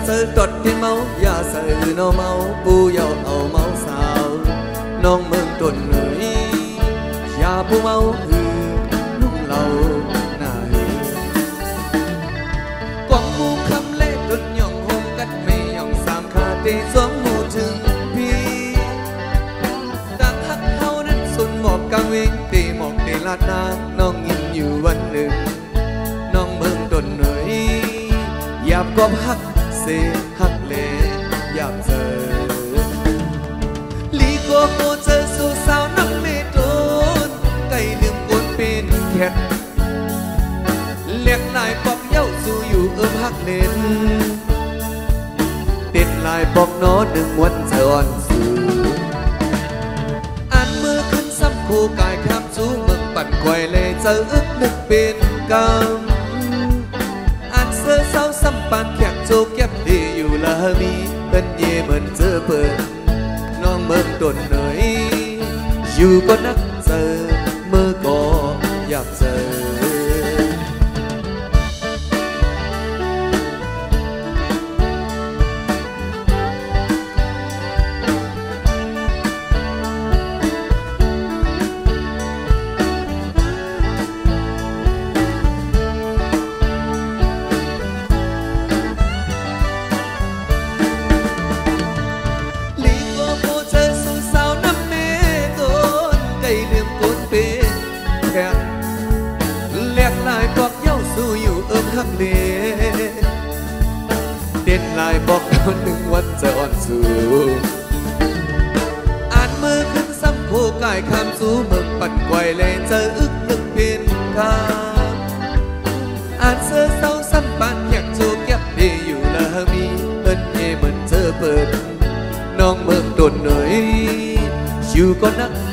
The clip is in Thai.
sợ trọt thiên máuอย่าsợ nó máu bu dầu ẩu máu sao non mừng tuần ngườiอย่าbu máu hư lúc lâu nà hư quăng mu khăm lệ tuần nhộng hôm cắt mê nhộng sam kha tê xuống mù chừng pi đang hắc hao đất xuân mọc cang vinh tê mọc tê lát na non nhìn nhưวันหนึ่งน้องเมืองต้นเหนื่อยหยาบกอบฮักเสฮักเลหยาบเจอลีโกโมเจอสู่สาวน้ำเมตนไก่ลืมกวนเป็นแคทเลียกลายปอกเย้าสู่อยู่ฮักเล่นเด็ดลายปอกน้อดึงวันเจออ่อนสู่อ่านมือขึ้นซ้ำคู่กายข้ามสู่เมืองปั่นควายเลยเจอนึกเป็นกำอ่านเสื้อเศร้าซ้ำปานแขกโจกแก็บดีอยู่ละมีเป็นเย่เหมือนเจอเปิดน้องเมืองต้นเหนื่อยอยู่ก็นักเจอเมื่อก็อยากเจอฮักเลเด็ดลายบอกคนหนึ่งวันจะอ่อนสู่อ่านมือขึ้นซ้ำคู่กายข้ามสู่เมืองปั่นไกวเลยเจอนึกเป็นคำอ่านเสื้อเศร้าซ้ำปานอยากโจกแก็บดีอยู่ละมีเพิ่นเย่เหมือนเจอเปิดน้องเมืองต้นเหนื่อยอยู่ก็นัก